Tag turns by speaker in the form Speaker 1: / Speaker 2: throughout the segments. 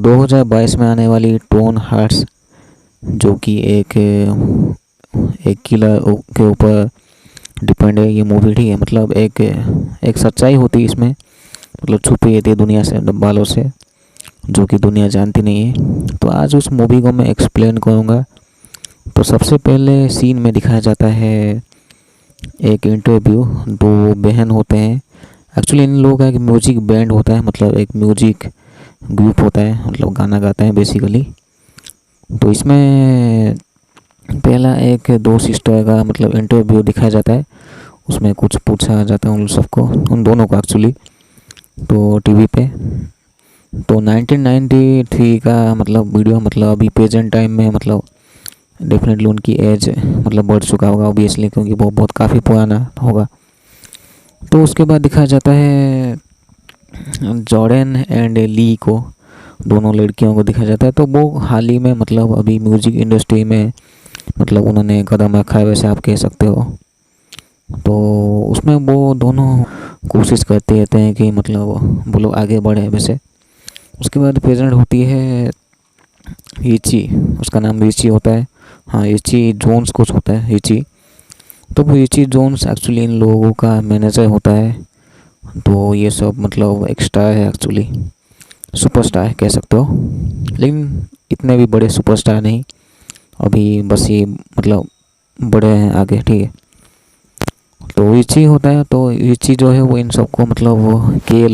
Speaker 1: 2022 में आने वाली टोन हार्ट्स, जो कि एक किला के ऊपर डिपेंड है ये मूवी, ठीक है। मतलब एक सच्चाई होती है इसमें, मतलब छुपी रहती है दुनिया से वालों से, जो कि दुनिया जानती नहीं है। तो आज उस मूवी को मैं एक्सप्लेन करूँगा। तो सबसे पहले सीन में दिखाया जाता है एक इंटरव्यू। दो बहन होते हैं, एक्चुअली इन लोगों का एक म्यूजिक बैंड होता है, मतलब एक म्यूजिक ग्रुप होता है, मतलब गाना गाते हैं बेसिकली। तो इसमें पहला एक दो सिस्टर का मतलब इंटरव्यू दिखाया जाता है। उसमें कुछ पूछा जाता है उन सबको, उन दोनों को एक्चुअली, तो टीवी पे। तो 1993 का मतलब वीडियो, मतलब अभी प्रेजेंट टाइम में मतलब डेफिनेटली उनकी एज मतलब बढ़ चुका होगा ऑब्वियसली, क्योंकि वो बहुत काफ़ी पुराना होगा। तो उसके बाद दिखाया जाता है जॉर्डन एंड ली को, दोनों लड़कियों को दिखाया जाता है। तो वो हाल ही में मतलब अभी म्यूज़िक इंडस्ट्री में मतलब उन्होंने कदम रखा है, वैसे आप कह सकते हो। तो उसमें वो दोनों कोशिश करते रहते हैं कि मतलब वो लोग आगे बढ़े वैसे। उसके बाद प्रेजेंट होती है रिची, उसका नाम रिची होता है, हाँ रिची जोन्स कुछ होता है, रिची। तो वो रिची जोन्स एक्चुअली इन लोगों का मैनेजर होता है। तो ये सब मतलब एक स्टार है एक्चुअली, सुपरस्टार है कह सकते हो, लेकिन इतने भी बड़े सुपरस्टार नहीं अभी, बस ये मतलब बड़े हैं आगे, ठीक है। तो रिची होता है, तो रिची जो है वो इन सबको मतलब वो के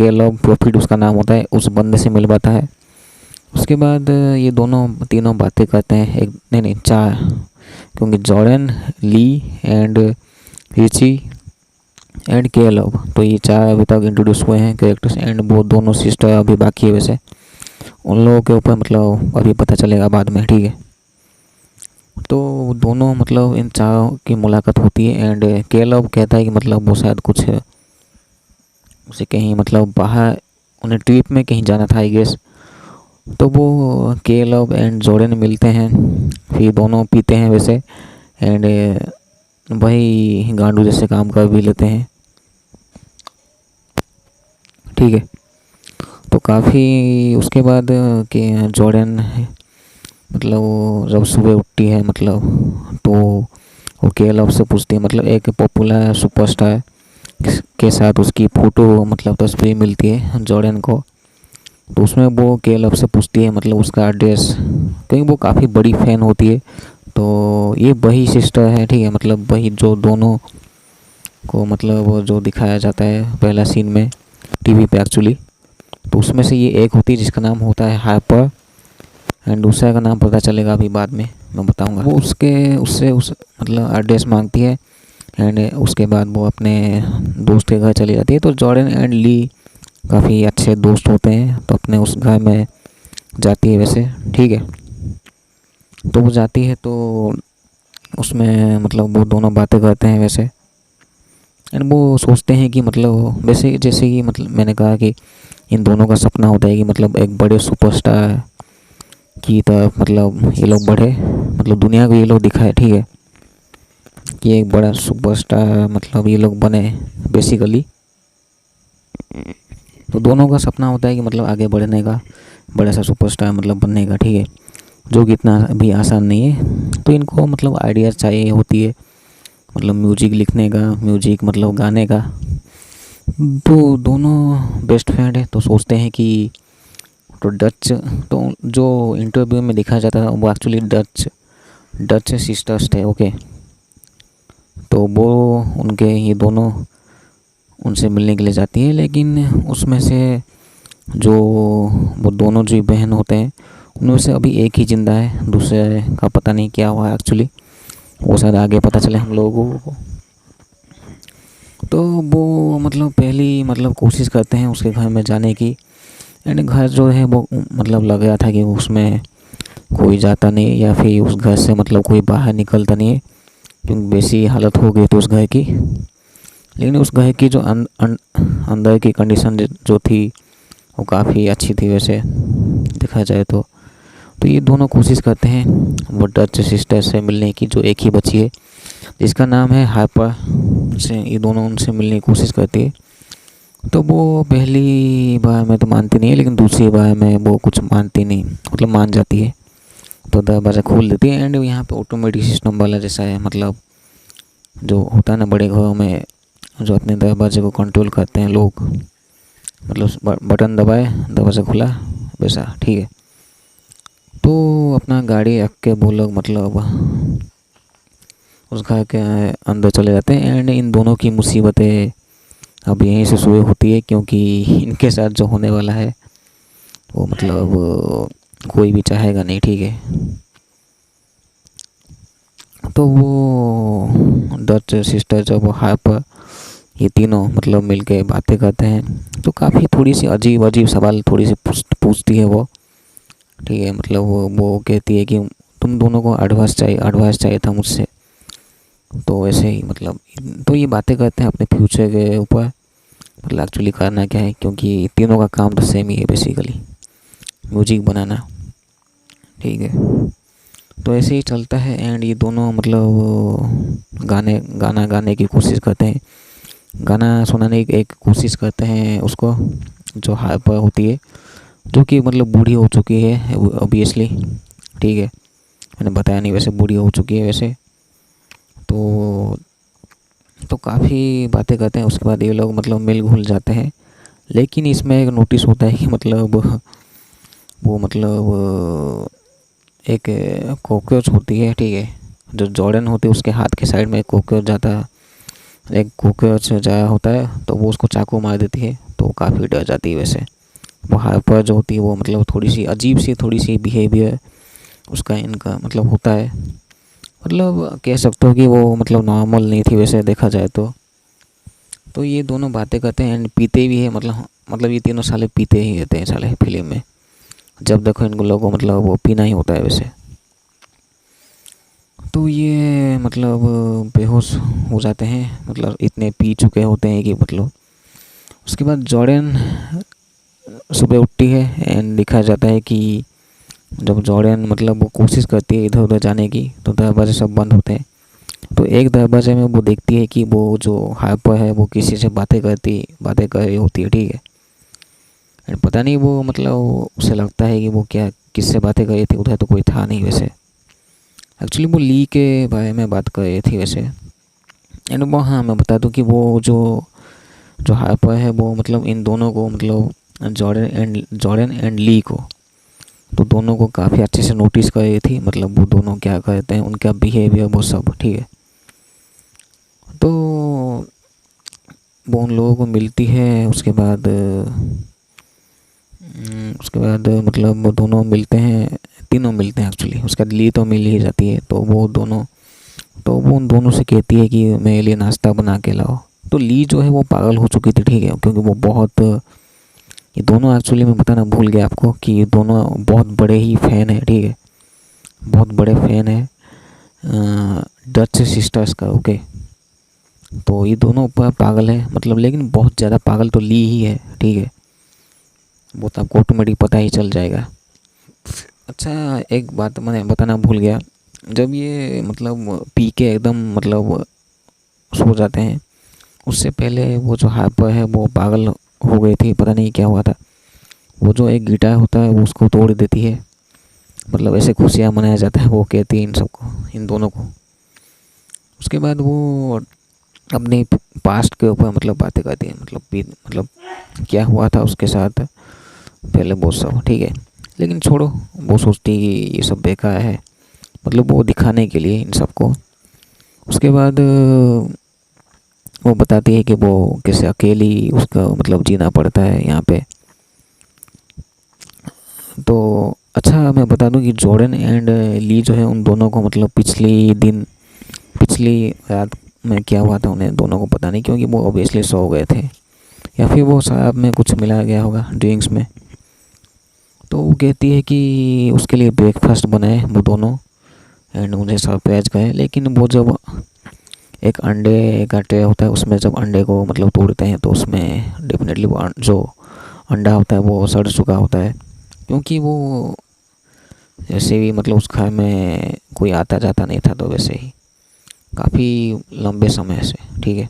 Speaker 1: लव प्रॉफिट उसका नाम होता है, उस बंदे से मिलवाता है। उसके बाद ये दोनों तीनों बातें करते हैं, एक नहीं चार, क्योंकि Jordan, Lee and Richie and K love, तो ये चार अभी तक इंट्रोड्यूस हुए हैं कैरेक्टर्स। एंड वो दोनों सिस्टर अभी बाकी है वैसे, उन लोगों के ऊपर मतलब अभी पता चलेगा बाद में, ठीक है। तो दोनों मतलब इन चारों की मुलाकात होती है। एंड के लव कहता है कि मतलब वो शायद कुछ उसे कहीं मतलब बाहर उन्हें ट्रिप में कहीं जाना था आई गेस। तो वो के लव एंड जॉर्डन मिलते हैं, फिर दोनों पीते हैं वैसे। एंड वही गांडू जैसे काम कर भी लेते हैं, ठीक है। तो काफ़ी उसके बाद कि जॉर्डन मतलब वो जब सुबह उठती है मतलब, तो वो के लव से पूछती है, मतलब एक पॉपुलर सुपरस्टार के साथ उसकी फ़ोटो मतलब तस्वीर मिलती है जॉर्डन को। तो उसमें वो के लव से पूछती है मतलब उसका एड्रेस, क्योंकि वो काफ़ी बड़ी फ़ैन होती है। तो ये वही सिस्टर है, ठीक है, मतलब वही जो दोनों को मतलब जो दिखाया जाता है पहला सीन में टीवी पे एक्चुअली। तो उसमें से ये एक होती है जिसका नाम होता है हाइपर, एंड दूसरा का नाम पता चलेगा अभी बाद में मैं बताऊंगा। वो उससे मतलब एड्रेस मांगती है। एंड उसके बाद वो अपने दोस्त के घर चली जाती है। तो जॉर्डन एंड ली काफ़ी अच्छे दोस्त होते हैं, तो अपने उस घर में जाती है वैसे, ठीक है। तो वो जाती है तो उसमें मतलब वो दोनों बातें करते हैं वैसे। एंड वो सोचते हैं कि मतलब वैसे जैसे कि मतलब मैंने कहा कि इन दोनों का सपना होता है कि मतलब एक बड़े सुपरस्टार की तरफ मतलब ये लोग बढ़े, मतलब दुनिया को ये लोग दिखाए, ठीक है, कि एक बड़ा सुपरस्टार मतलब ये लोग बने बेसिकली। तो दोनों का सपना होता है कि मतलब आगे बढ़ने का, बड़ा सा सुपरस्टार मतलब बनने का, ठीक है, जो कि इतना भी आसान नहीं है। तो इनको मतलब आइडियाज़ चाहिए होती है, मतलब म्यूजिक लिखने का, म्यूजिक मतलब गाने का। तो दोनों बेस्ट फ्रेंड है, तो सोचते हैं कि तो जो इंटरव्यू में दिखाया जाता है वो एक्चुअली डच सिस्टर्स थे, ओके। तो वो उनके ये दोनों उनसे मिलने के लिए जाती है, लेकिन उसमें से जो वो दोनों जो बहन होते हैं उनमें से अभी एक ही ज़िंदा है, दूसरे का पता नहीं क्या हुआ है एक्चुअली, वो शायद आगे पता चले हम लोगों को। तो वो मतलब पहली मतलब कोशिश करते हैं उसके घर में जाने की। एंड घर जो है वो मतलब लग रहा था कि उसमें कोई जाता नहीं, या फिर उस घर से मतलब कोई बाहर निकलता नहीं है, क्योंकि वैसी हालत हो गई थी उस घर की। लेकिन उस घर की जो अंदर की कंडीशन जो थी वो काफ़ी अच्छी थी वैसे देखा जाए तो। ये दोनों कोशिश करते हैं वो डच सिस्टर से मिलने की, जो एक ही बची है जिसका नाम है हाइपर, से ये दोनों उनसे मिलने की कोशिश करती है। तो वो पहली बार में तो मानती नहीं है, लेकिन दूसरी बार में वो कुछ मानती नहीं, मतलब मान जाती है। तो दरवाज़ा खोल देती है। एंड यहाँ पे ऑटोमेटिक सिस्टम वाला जैसा है, मतलब जो होता है ना बड़े घरों में, जो अपने दरवाजे को कंट्रोल करते हैं लोग, मतलब बटन दबाए दरवाज़ा खुला, वैसा। ठीक है। तो अपना गाड़ी रख के वो लोग मतलब उस घर के अंदर चले जाते हैं। एंड इन दोनों की मुसीबतें अब यहीं से शुरू होती है, क्योंकि इनके साथ जो होने वाला है वो मतलब कोई भी चाहेगा नहीं। ठीक है। तो वो डच सिस्टर जब हाइपर, ये तीनों मतलब मिलके बातें करते हैं, तो काफ़ी थोड़ी सी अजीब अजीब सवाल थोड़ी सी पूछती है वो। ठीक है। मतलब वो कहती है कि तुम दोनों को एडवाइस चाहिए था मुझसे। तो वैसे ही मतलब, तो ये बातें करते हैं अपने फ्यूचर के ऊपर, मतलब एक्चुअली करना क्या है, क्योंकि तीनों का काम तो सेम ही है बेसिकली, म्यूजिक बनाना। ठीक है। तो ऐसे ही चलता है। एंड ये दोनों मतलब गाना गाने की कोशिश करते हैं, गाना सुनाने की एक कोशिश करते हैं उसको, जो हाइपर होती है, जो कि मतलब बूढ़ी हो चुकी है ऑब्वियसली। ठीक है। मैंने बताया नहीं, वैसे बूढ़ी हो चुकी है वैसे। तो काफ़ी बातें करते हैं। उसके बाद ये लोग मतलब मिल घुल जाते हैं। लेकिन इसमें एक नोटिस होता है कि मतलब वो मतलब एक कॉकरोच होती है। ठीक है। जो जॉर्डन होती है उसके हाथ के साइड में एक कॉकरोच जाता है, एक कॉकरोच जाया होता है, तो वो उसको चाकू मार देती है। तो काफ़ी डर जाती है वैसे। वो हाइपर जो होती है वो मतलब थोड़ी सी अजीब सी, थोड़ी सी बिहेवियर उसका इनका मतलब होता है, मतलब कह सकते हो कि वो मतलब नॉर्मल नहीं थी वैसे देखा जाए तो। ये दोनों बातें करते हैं एंड पीते भी है, मतलब ये तीनों साले पीते ही रहते हैं साले फिल्म में। जब देखो इनको लोगों को मतलब वो पीना ही होता है वैसे। तो ये मतलब बेहोश हो जाते हैं, मतलब इतने पी चुके होते हैं कि मतलब। उसके बाद जॉर्डन सुबह उठती है एंड दिखाया जाता है कि जब जॉर्डन मतलब वो कोशिश करती है इधर उधर जाने की, तो दरवाजे सब बंद होते हैं। तो एक दरवाजे में वो देखती है कि वो जो हाइपर है वो किसी से बातें कर रही होती है। ठीक है। एंड पता नहीं वो मतलब उसे लगता है कि वो क्या किससे बातें कर रही थी, उधर तो कोई था नहीं वैसे। एक्चुअली वो ली के बारे में बात कर रही थी वैसे। एंड वो, हाँ मैं बता दूं कि वो जो जो हाइपर है वो मतलब इन दोनों को मतलब जॉर्डन एंड ली को, तो दोनों को काफ़ी अच्छे से नोटिस कर रही थी, मतलब वो दोनों क्या करते हैं, उनका बिहेवियर वो सब। ठीक है। तो वो उन लोगों को मिलती है। उसके बाद मतलब वो दोनों मिलते हैं, तीनों मिलते हैं एक्चुअली। उसके बाद ली तो मिल ही जाती है। तो वो उन दोनों से कहती है कि मेरे लिए नाश्ता बना के लाओ। तो ली जो है वो पागल हो चुकी थी। ठीक है। क्योंकि वो बहुत, ये दोनों एक्चुअली मैं बताना भूल गया आपको कि ये दोनों बहुत बड़े ही फ़ैन है। ठीक है। बहुत बड़े फ़ैन है डच सिस्टर्स का। ओके। तो ये दोनों ऊपर पागल है मतलब, लेकिन बहुत ज़्यादा पागल तो ली ही है। ठीक है। वो तो आपको ऑटोमेटिक पता ही चल जाएगा। अच्छा, एक बात मैंने बताना भूल गया। जब ये मतलब पी के एकदम मतलब सो जाते हैं, उससे पहले वो जो हाइपर है वो पागल हो गई थी, पता नहीं क्या हुआ था। वो जो एक गिटार होता है वो उसको तोड़ देती है, मतलब ऐसे खुशियाँ मनाया जाता है वो कहती है इन सबको, इन दोनों को। उसके बाद वो अपने पास्ट के ऊपर मतलब बातें करती है, मतलब क्या हुआ था उसके साथ पहले वो सब। ठीक है। लेकिन छोड़ो, वो सोचती है कि ये सब बेकार है, मतलब वो दिखाने के लिए इन सबको। उसके बाद वो बताती है कि वो कैसे अकेली उसका मतलब जीना पड़ता है यहाँ पे। तो अच्छा, मैं बता दूं कि जॉर्डन एंड ली जो है उन दोनों को मतलब पिछली रात में क्या हुआ था उन्हें दोनों को पता नहीं, क्योंकि वो ऑब्वियसली सो गए थे, या फिर वो शराब में कुछ मिलाया गया होगा, ड्रिंक्स में। तो वो कहती है कि उसके लिए ब्रेकफास्ट बनाए वो दोनों एंड मुझे सरप्राइज करे। लेकिन वो जब एक अंडे का ट्रे होता है, उसमें जब अंडे को मतलब तोड़ते हैं तो उसमें डेफिनेटली वो जो अंडा होता है वो सड़ चुका होता है, क्योंकि वो जैसे भी मतलब उस घर में कोई आता जाता नहीं था, तो वैसे ही काफ़ी लंबे समय से। ठीक है।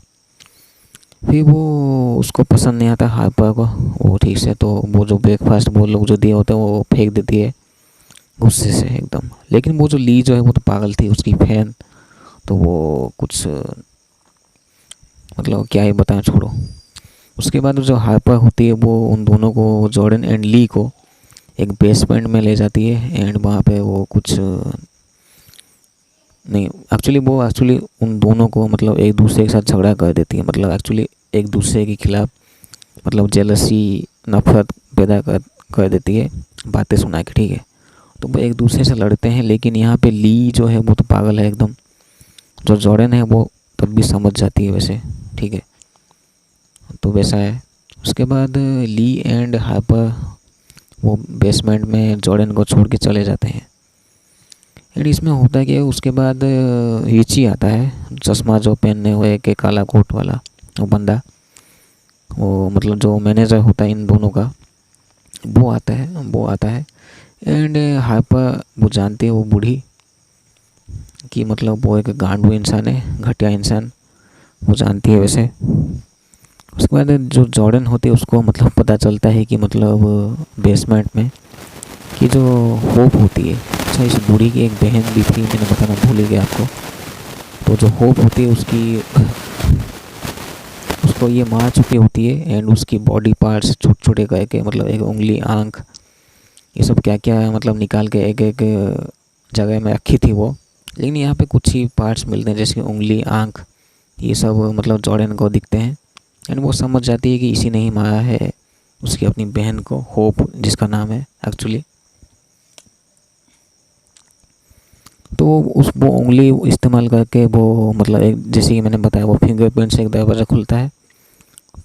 Speaker 1: फिर वो उसको पसंद नहीं आता हार्पर को, वो ठीक से तो वो जो ब्रेकफास्ट वो लोग जो दिए होते हैं वो फेंक देती है गुस्से से एकदम। लेकिन वो जो ली जो है वो तो पागल थी, उसकी फैन, तो वो कुछ मतलब क्या ही बताएं, छोड़ो। उसके बाद जो हार्पर होती है वो उन दोनों को, जॉर्डन एंड ली को, एक बेसमेंट में ले जाती है एंड वहाँ पे वो कुछ नहीं, एक्चुअली उन दोनों को मतलब एक दूसरे के साथ झगड़ा कर देती है, मतलब एक्चुअली एक दूसरे के खिलाफ, मतलब जेलसी, नफरत पैदा कर देती है बातें सुना के, ठीक है। तो वो एक दूसरे से लड़ते हैं, लेकिन यहाँ पे ली जो है वो तो पागल है एकदम। जो जॉर्डन है वो तब भी समझ जाती है वैसे, ठीक है। तो वैसा है। उसके बाद ली एंड हार्पर वो बेसमेंट में जॉर्डन को छोड़ के चले जाते हैं। एंड इसमें होता है कि उसके बाद रीची आता है, चश्मा जो पहनने हुए के काला कोट वाला वो बंदा, वो मतलब जो मैनेजर होता है इन दोनों का, वो आता है एंड हार्पर वो जानती है, वो बूढ़ी, कि मतलब वो एक गांडू इंसान है, घटिया इंसान, वो जानती है वैसे। उसके बाद जो जॉर्डन होती है उसको मतलब पता चलता है कि मतलब बेसमेंट में कि जो होप होती है, अच्छा इस बूढ़ी की एक बहन भी थी, मैंने बताना भूल ही गया आपको। तो जो होप होती है उसकी उसको ये मार चुकी होती है एंड उसकी बॉडी पार्ट्स छोटे छोटे करके, मतलब एक उंगली, आँख, ये सब क्या क्या मतलब निकाल के एक एक जगह में रखी थी वो। लेकिन यहाँ पे कुछ ही पार्ट्स मिलते हैं, जैसे उंगली, आँख, ये सब मतलब जॉर्डन को दिखते हैं एंड वो समझ जाती है कि इसी ने ही मारा है उसकी अपनी बहन को, होप जिसका नाम है एक्चुअली। तो वो उंगली इस्तेमाल करके वो मतलब एक, जैसे कि मैंने बताया, वो फिंगरप्रिंट से एक दरवाज़ा खुलता है,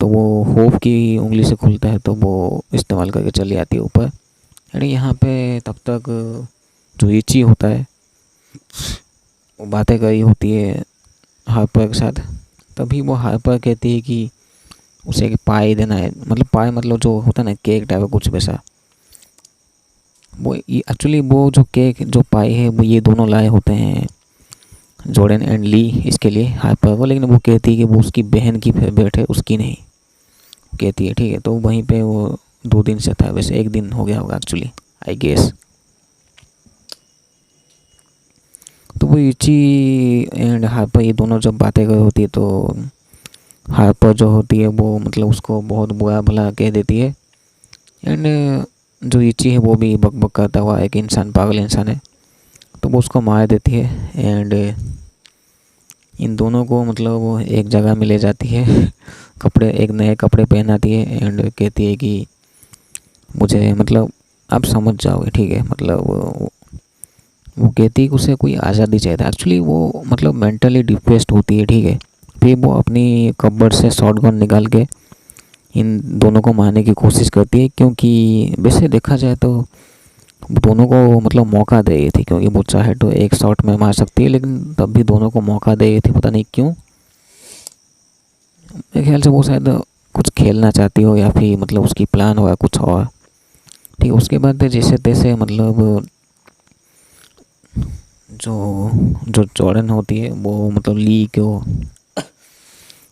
Speaker 1: तो वो होप की उंगली से खुलता है, तो वो इस्तेमाल करके चली आती है ऊपर। यानी यहाँ पे तब तक जो इची होता है वो बातें करी होती है हार्पर के साथ। तभी वो हार्पर कहती है कि उसे एक पाई देना है, मतलब पाई मतलब जो होता है ना केक टाइप का कुछ वैसा। वो एक्चुअली वो जो केक जो पाई है वो ये दोनों लाए होते हैं, जॉर्डन एंड ली, इसके लिए हार्पर को। लेकिन वो कहती है कि वो उसकी बहन की फेवरेट है, उसकी नहीं कहती है, ठीक है। तो वहीं पे वो 2 दिन से था, वैसे 1 दिन हो गया होगा एक्चुअली, आई गेस। तो वो इची एंड हार्पर ये दोनों जब बातें कर होती है, तो हार्पर जो होती है वो मतलब उसको बहुत बुरा भला कह देती है एंड जो इची है वो भी बकबक करता हुआ एक इंसान, पागल इंसान है, तो वो उसको मार देती है एंड इन दोनों को मतलब वो एक जगह में ले जाती है, कपड़े, एक नए कपड़े पहनाती है एंड कहती है कि मुझे मतलब आप समझ जाओगे, ठीक है। मतलब वो कहती है कि उसे कोई आज़ादी चाहिए था। एक्चुअली वो मतलब मेंटली डिप्रेस्ड होती है, ठीक है। फिर वो अपनी कब्बड़ से शॉटगन निकाल के इन दोनों को मारने की कोशिश करती है, क्योंकि वैसे देखा जाए तो दोनों को मतलब मौका दे रही थी, क्योंकि वो चाहे तो एक शॉट में मार सकती है, लेकिन तब भी दोनों को मौका दे रही थी, पता नहीं क्यों। मेरे ख्याल से वो शायद कुछ खेलना चाहती हो या फिर मतलब उसकी प्लान होगा कुछ और, ठीक है। उसके बाद जैसे तैसे मतलब जो जो जॉर्डन होती है वो मतलब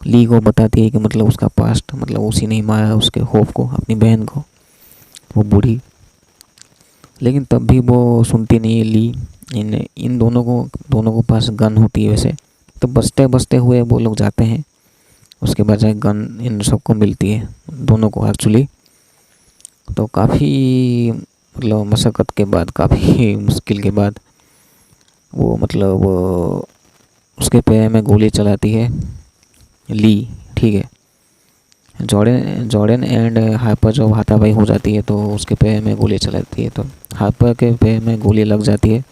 Speaker 1: ली को बताती है कि मतलब उसका पास्ट, मतलब उसी ने ही मारा उसके होप को, अपनी बहन को, वो बूढ़ी। लेकिन तब भी वो सुनती नहीं है ली। इन दोनों को पास गन होती है वैसे। तो बचते बचते हुए वो लोग जाते हैं, उसके बाद जाए गन इन सबको मिलती है दोनों को एक्चुअली। तो काफ़ी मतलब मशक्क़त के बाद, काफ़ी मुश्किल के बाद वो मतलब उसके पैर में गोली चलाती है ली, ठीक है। जॉर्डन एंड हार्पर जब हाथापाई हो जाती है तो उसके पैर में गोली चलाती है, तो हार्पर के पैर में गोली लग जाती है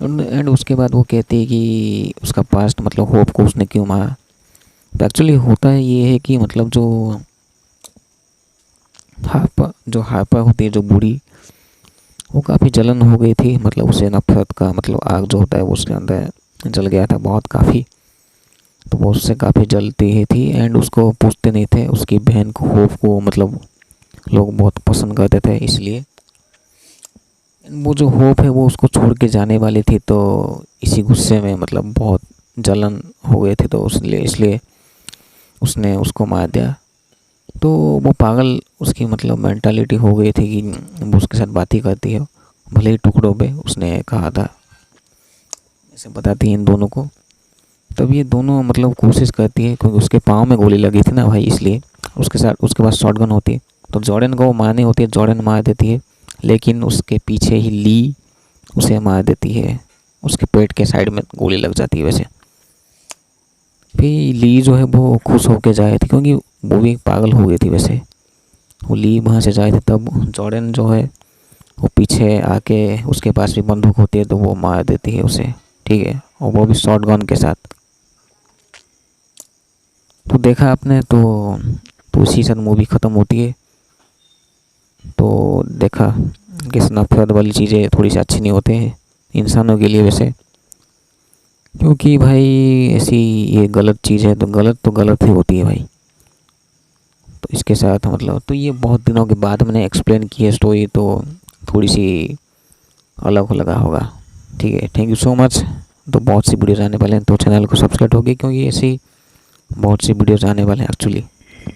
Speaker 1: एंड उसके बाद वो कहती है कि उसका पास्ट, मतलब होप को उसने क्यों मारा। तो एक्चुअली होता है ये है कि मतलब जो हार्पर होती है, जो बूढ़ी, वो काफ़ी जलन हो गई थी, मतलब उसे नफरत का मतलब आग जो होता है वो उसके अंदर जल गया था बहुत काफ़ी। तो वो उससे काफ़ी जलती ही थी एंड उसको पूछते नहीं थे, उसकी बहन को, होप को मतलब लोग बहुत पसंद करते थे, इसलिए वो जो होप है वो उसको छोड़ के जाने वाली थी। तो इसी गुस्से में मतलब बहुत जलन हो गई थी, तो इसलिए उसने उसको मार दिया। तो वो पागल, उसकी मतलब मेंटालिटी हो गई थी कि वो उसके साथ बात ही करती है, भले ही टुकड़ों पे, उसने कहा था, ऐसे बताती है इन दोनों को। तब ये दोनों मतलब कोशिश करती है, क्योंकि उसके पाँव में गोली लगी थी ना भाई, इसलिए उसके साथ उसके पास शॉटगन होती है, तो जॉर्डन को वो मारनी होती है, जॉर्डन मार देती है, लेकिन उसके पीछे ही ली उसे मार देती है, उसके पेट के साइड में गोली लग जाती है वैसे। फिर ली जो है वो खुश होके जाए थी, क्योंकि वो भी पागल हो गई थी वैसे। वो ली वहाँ से जाए थे, तब जॉर्डन जो है वो पीछे आके, उसके पास भी बंदूक होती है, तो वो मार देती है उसे, ठीक है, और वो भी शॉट गन के साथ। तो देखा आपने, तो उसी साथ मूवी ख़त्म होती है। तो देखा कि नफरत वाली चीज़ें थोड़ी सी अच्छी नहीं होते हैं इंसानों के लिए वैसे, क्योंकि भाई ऐसी ये गलत चीज़ है, तो गलत ही होती है भाई। तो इसके साथ मतलब, तो ये बहुत दिनों के बाद मैंने एक्सप्लेन की है स्टोरी, तो थोड़ी सी अलग लगा होगा, ठीक है। Thank you so much. तो बहुत सी वीडियोज़ आने वाले हैं, तो चैनल को सब्सक्राइब होगी, क्योंकि ऐसी बहुत सी वीडियोज़ आने वाले हैं एक्चुअली।